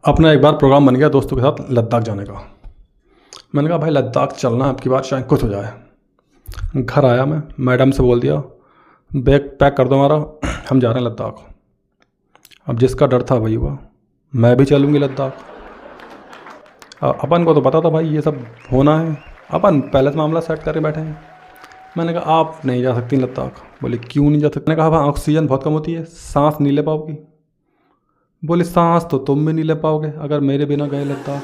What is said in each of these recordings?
अपना एक बार प्रोग्राम बन गया दोस्तों के साथ लद्दाख जाने का। मैंने कहा भाई लद्दाख चलना है, अब की बार चाहे कुछ हो जाए। घर आया मैं, मैडम से बोल दिया बैग पैक कर दो हमारा, हम जा रहे हैं लद्दाख। अब जिसका डर था वही हुआ, मैं भी चलूँगी लद्दाख। अपन को तो पता था भाई ये सब होना है, अपन पहले से मामला सेट करके बैठे हैं। मैंने कहा आप नहीं जा सकती लद्दाख। बोले क्यों नहीं जा सकती? मैंने कहा वहाँ ऑक्सीजन बहुत कम होती है, सांस नहीं ले पाओगी। बोले सांस तो तुम भी नहीं ले पाओगे अगर मेरे बिना गए लद्दाख।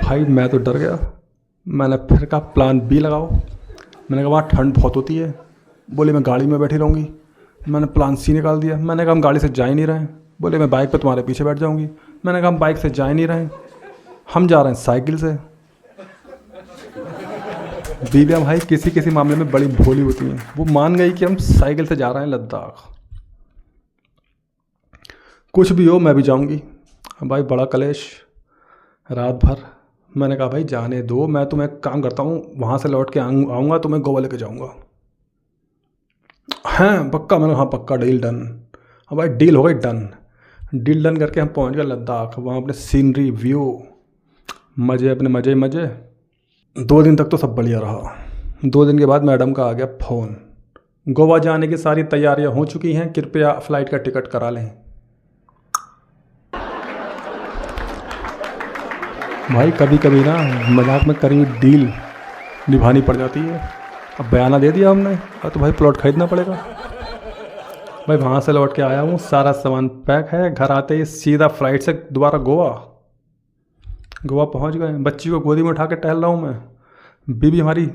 भाई मैं तो डर गया। मैंने फिर कहा प्लान बी लगाओ। मैंने कहा वहाँ ठंड बहुत होती है। बोले मैं गाड़ी में बैठी रहूँगी। मैंने प्लान सी निकाल दिया। मैंने कहा हम गाड़ी से जा ही नहीं रहे। बोले मैं बाइक पे तुम्हारे पीछे बैठ जाऊँगी। मैंने कहा हम बाइक से जा ही नहीं रहे, हम जा रहे हैं साइकिल से। बीबियाँ भाई किसी किसी मामले में बड़ी भोली होती हैं, वो मान गई कि हम साइकिल से जा रहे हैं लद्दाख। कुछ भी हो मैं भी जाऊंगी। भाई बड़ा कलेश रात भर। मैंने कहा भाई जाने दो, मैं तुम्हें काम करता हूँ, वहाँ से लौट के आऊँगा तुम्हें गोवा लेके जाऊँगा। हैं पक्का? मैंने हाँ पक्का, डील डन। हाँ भाई डील हो गई डन। डील डन करके हम पहुँच गए लद्दाख। वहाँ अपने सीनरी व्यू मज़े, अपने मज़े मज़े। 2 दिन तक तो सब बढ़िया रहा। 2 दिन के बाद मैडम का आ गया फ़ोन, गोवा जाने की सारी तैयारियां हो चुकी हैं, कृपया फ़्लाइट का टिकट करा लें। भाई कभी कभी ना मजाक में करी डील निभानी पड़ जाती है। अब बयाना दे दिया हमने, अब तो भाई प्लॉट खरीदना पड़ेगा। भाई वहाँ से लौट के आया हूँ, सारा सामान पैक है। घर आते ही सीधा फ्लाइट से दोबारा गोवा। गोवा पहुँच गए, बच्ची को गोदी में उठा के टहल रहा हूँ मैं। बीबी हमारी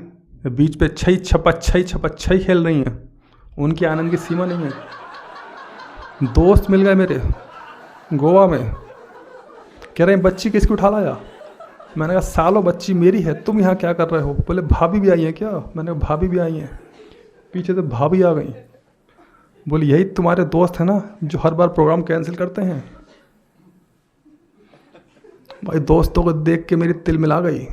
बीच पे छई छपच्छई खेल रही हैं। उनकी आनंद की सीमा नहीं है। दोस्त मिल गए मेरे गोवा में, कह रहे हैं बच्ची किसकी उठा लाया। मैंने कहा सालो बच्ची मेरी है, तुम यहाँ क्या कर रहे हो? बोले भाभी भी आई हैं क्या? मैंने कहा भाभी भी आई हैं। पीछे से भाभी आ गई। बोले यही तुम्हारे दोस्त हैं ना जो हर बार प्रोग्राम कैंसिल करते हैं। भाई दोस्तों को देख के मेरी तिल मिला गई।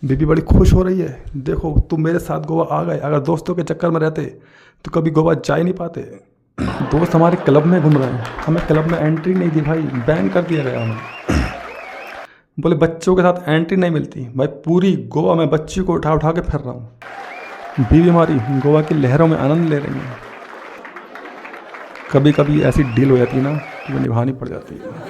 बीबी बड़ी खुश हो रही है, देखो तुम मेरे साथ गोवा आ गए, अगर दोस्तों के चक्कर में रहते तो कभी गोवा जा ही नहीं पाते। दोस्त हमारे क्लब में घूम रहे हैं, हमें क्लब में एंट्री नहीं दी भाई, बैन कर दिया गया हमें। बोले बच्चों के साथ एंट्री नहीं मिलती। भाई पूरी गोवा में बच्ची को उठा उठा के फिर रहा हूँ। बीवी हमारी गोवा की लहरों में आनंद ले रही है। कभी कभी ऐसी डील हो जाती है ना कि वो निभानी पड़ जाती है।